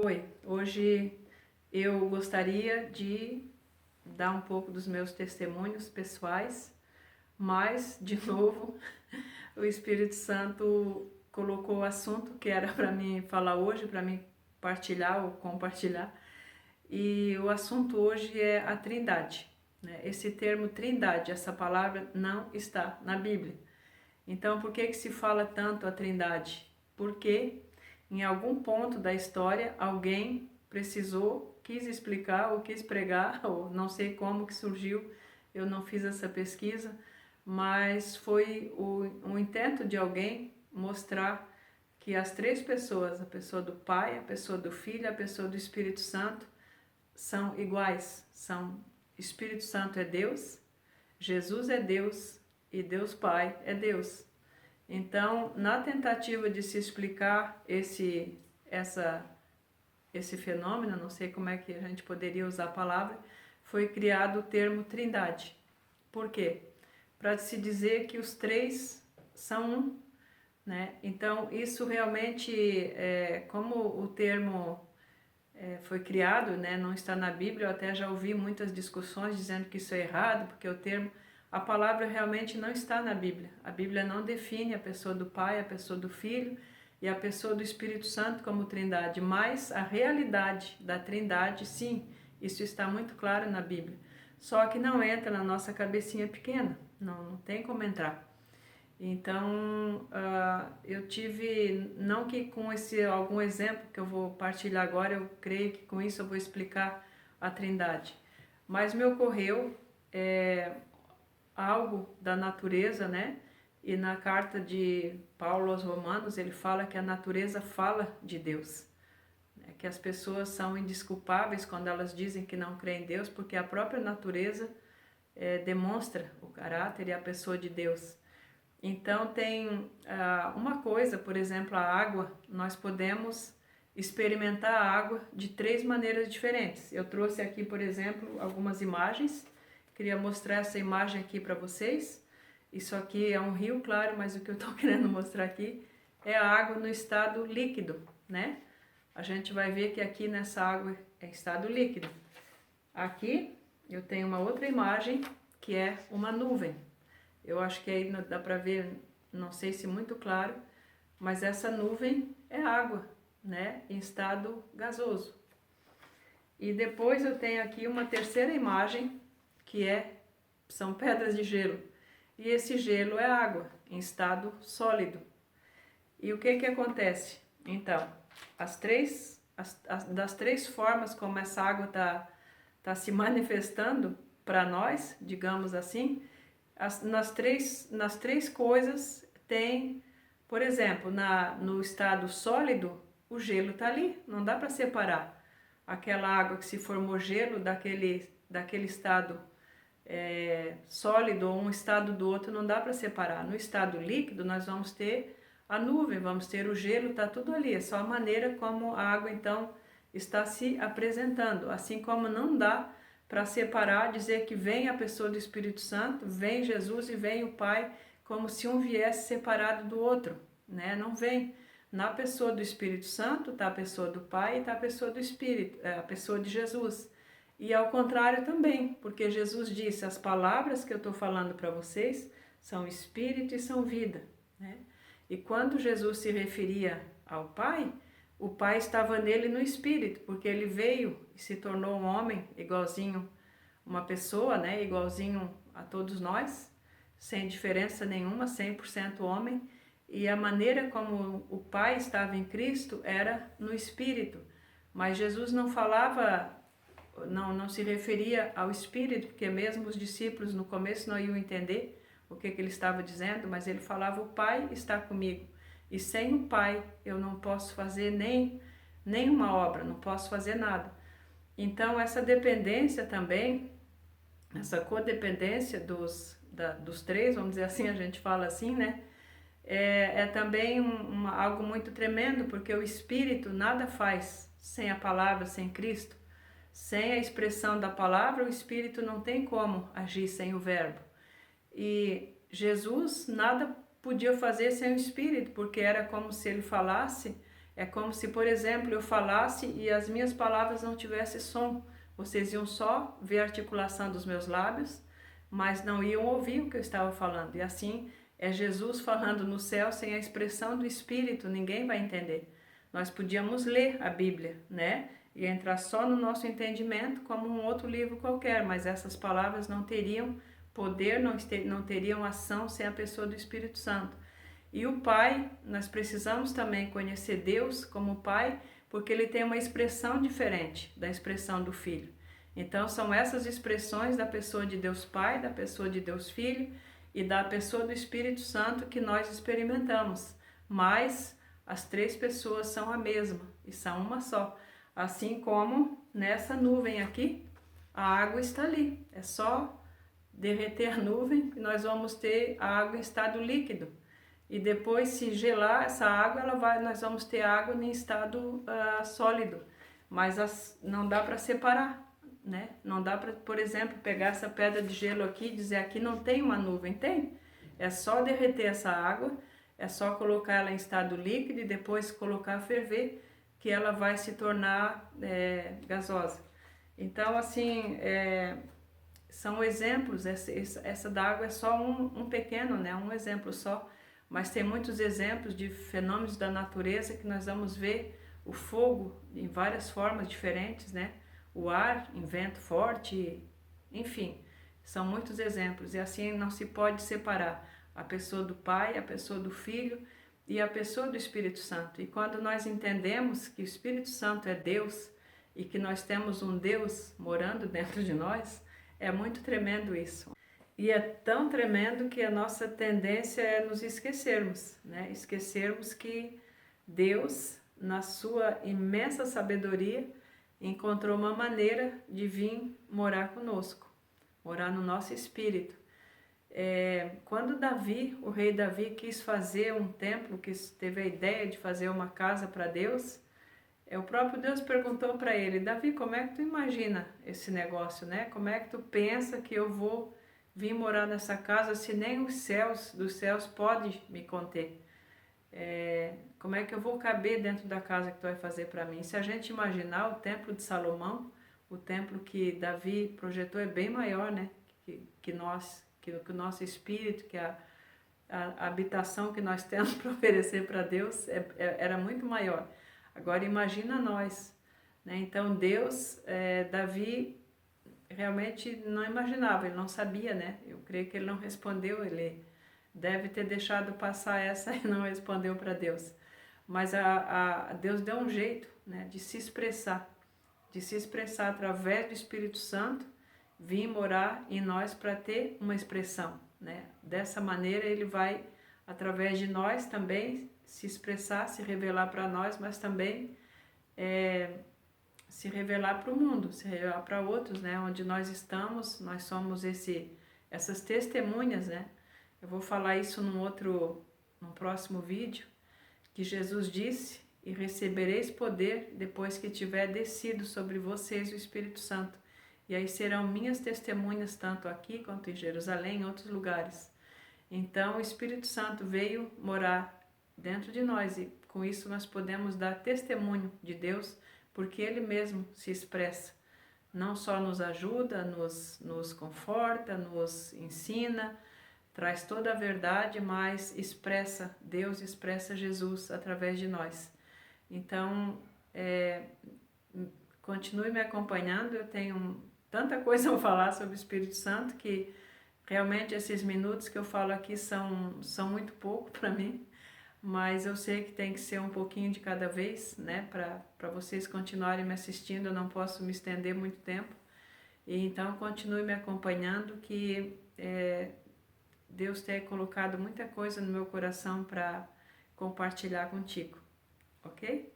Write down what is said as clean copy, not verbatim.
Oi, hoje eu gostaria de dar um pouco dos meus testemunhos pessoais, mas, de novo, o Espírito Santo colocou o assunto que era para mim falar hoje, para mim partilhar ou compartilhar, e o assunto hoje é a Trindade, né? Esse termo Trindade, essa palavra não está na Bíblia. Então, por que se fala tanto a Trindade? Porque em algum ponto da história alguém precisou, quis explicar ou quis pregar, ou não sei como que surgiu, eu não fiz essa pesquisa, mas foi um intento de alguém mostrar que as três pessoas, a pessoa do Pai, a pessoa do Filho, a pessoa do Espírito Santo, são iguais. Espírito Santo é Deus, Jesus é Deus e Deus Pai é Deus. Então, na tentativa de se explicar esse fenômeno, não sei como é que a gente poderia usar a palavra, foi criado o termo Trindade. Por quê? Para se dizer que os três são um, né? Então, isso realmente, como o termo foi criado, né, não está na Bíblia, eu até já ouvi muitas discussões dizendo que isso é errado, porque a palavra realmente não está na Bíblia. A Bíblia não define a pessoa do Pai, a pessoa do Filho e a pessoa do Espírito Santo como Trindade, mas a realidade da Trindade, sim, isso está muito claro na Bíblia. Só que não entra na nossa cabecinha pequena, não tem como entrar. Então, eu tive, não que com algum exemplo que eu vou partilhar agora, eu creio que com isso eu vou explicar a Trindade, mas me ocorreu algo da natureza, né? E na carta de Paulo aos Romanos, ele fala que a natureza fala de Deus, né? Que as pessoas são indesculpáveis quando elas dizem que não creem em Deus, porque a própria natureza demonstra o caráter e a pessoa de Deus. Então tem uma coisa, por exemplo, a água, nós podemos experimentar a água de três maneiras diferentes. Eu trouxe aqui, por exemplo, algumas imagens, queria mostrar essa imagem aqui para vocês. Isso aqui é um rio, claro, mas o que eu estou querendo mostrar aqui é a água no estado líquido, né? A gente vai ver que aqui nessa água é estado líquido. Aqui eu tenho uma outra imagem que é uma nuvem. Eu acho que aí dá para ver, não sei se muito claro, mas essa nuvem é água, né, em estado gasoso. E depois eu tenho aqui uma terceira imagem, que são pedras de gelo. E esse gelo é água, em estado sólido. E o que acontece? Então, das três formas como essa água tá se manifestando para nós, digamos assim, nas três coisas tem, por exemplo, no estado sólido, o gelo está ali, não dá para separar. Aquela água que se formou gelo daquele estado sólido ou um estado do outro, não dá para separar. No estado líquido, nós vamos ter a nuvem, vamos ter o gelo, está tudo ali. É só a maneira como a água, então, está se apresentando. Assim como não dá para separar, dizer que vem a pessoa do Espírito Santo, vem Jesus e vem o Pai, como se um viesse separado do outro, né? Não vem. Na pessoa do Espírito Santo está a pessoa do Pai e está a pessoa do Espírito, a pessoa de Jesus. E ao contrário também, porque Jesus disse, as palavras que eu estou falando para vocês são Espírito e são vida, né? E quando Jesus se referia ao Pai, o Pai estava nele no Espírito, porque ele veio e se tornou um homem igualzinho uma pessoa, né? Igualzinho a todos nós, sem diferença nenhuma, 100% homem. E a maneira como o Pai estava em Cristo era no Espírito. Mas Jesus não falava, não se referia ao Espírito, porque mesmo os discípulos no começo não iam entender o que ele estava dizendo, mas ele falava, o Pai está comigo. E sem o Pai eu não posso fazer nem uma obra, não posso fazer nada. Então essa dependência também, essa codependência dos três, vamos dizer assim, a gente fala assim, né? É também algo muito tremendo, porque o Espírito nada faz sem a palavra, sem Cristo. Sem a expressão da palavra, o Espírito não tem como agir sem o Verbo. E Jesus nada podia fazer sem o Espírito, porque era como se ele falasse É como se, por exemplo, eu falasse e as minhas palavras não tivessem som. Vocês iam só ver a articulação dos meus lábios, mas não iam ouvir o que eu estava falando. E assim é Jesus falando no céu sem a expressão do Espírito, ninguém vai entender. Nós podíamos ler a Bíblia, né? E entrar só no nosso entendimento como um outro livro qualquer, mas essas palavras não teriam poder, não teriam ação sem a pessoa do Espírito Santo. E o Pai, nós precisamos também conhecer Deus como Pai, porque Ele tem uma expressão diferente da expressão do Filho. Então são essas expressões da pessoa de Deus Pai, da pessoa de Deus Filho e da pessoa do Espírito Santo que nós experimentamos, mas as três pessoas são a mesma e são uma só. Assim como nessa nuvem aqui, a água está ali. É só derreter a nuvem e nós vamos ter a água em estado líquido. E depois, se gelar essa água, nós vamos ter água em estado sólido. Mas não dá para separar, né? Não dá para, por exemplo, pegar essa pedra de gelo aqui e dizer aqui não tem uma nuvem. Tem. É só derreter essa água, é só colocar ela em estado líquido e depois colocar a ferver, que ela vai se tornar gasosa. Então, assim, são exemplos. Essa da água é só um pequeno, né? Um exemplo só. Mas tem muitos exemplos de fenômenos da natureza que nós vamos ver o fogo em várias formas diferentes, né? O ar em vento forte, enfim, são muitos exemplos. E assim não se pode separar a pessoa do Pai, a pessoa do Filho e a pessoa do Espírito Santo. E quando nós entendemos que o Espírito Santo é Deus e que nós temos um Deus morando dentro de nós, é muito tremendo isso. E é tão tremendo que a nossa tendência é nos esquecermos, né? Esquecermos que Deus, na sua imensa sabedoria, encontrou uma maneira de vir morar conosco, morar no nosso espírito. Quando o rei Davi quis fazer um templo, teve a ideia de fazer uma casa para Deus, o próprio Deus perguntou para ele: Davi, como é que tu imagina esse negócio, né? Como é que tu pensa que eu vou vir morar nessa casa se nem os céus dos céus podem me conter? Como é que eu vou caber dentro da casa que tu vai fazer para mim? Se a gente imaginar o templo de Salomão, o templo que Davi projetou é bem maior, né? Que o nosso espírito, que a habitação que nós temos para oferecer para Deus era muito maior. Agora imagina nós, né? Então Deus, Davi realmente não imaginava, ele não sabia, né? Eu creio que ele não respondeu, ele deve ter deixado passar essa e não respondeu para Deus. Mas Deus deu um jeito, né, de se expressar através do Espírito Santo, vir morar em nós para ter uma expressão, né? Dessa maneira ele vai, através de nós também, se expressar, se revelar para nós, mas também se revelar para o mundo, se revelar para outros, né? Onde nós estamos, nós somos essas testemunhas, né? Eu vou falar isso num próximo vídeo, que Jesus disse: e recebereis poder depois que tiver descido sobre vocês o Espírito Santo. E aí serão minhas testemunhas, tanto aqui quanto em Jerusalém, em outros lugares. Então o Espírito Santo veio morar dentro de nós e com isso nós podemos dar testemunho de Deus, porque Ele mesmo se expressa. Não só nos ajuda, nos conforta, nos ensina, traz toda a verdade, mas Deus expressa Jesus através de nós. Então, continue me acompanhando, eu tenho tanta coisa a falar sobre o Espírito Santo que realmente esses minutos que eu falo aqui são muito pouco para mim, mas eu sei que tem que ser um pouquinho de cada vez, né, para vocês continuarem me assistindo. Eu não posso me estender muito tempo, e então continue me acompanhando, que Deus tem colocado muita coisa no meu coração para compartilhar contigo, ok?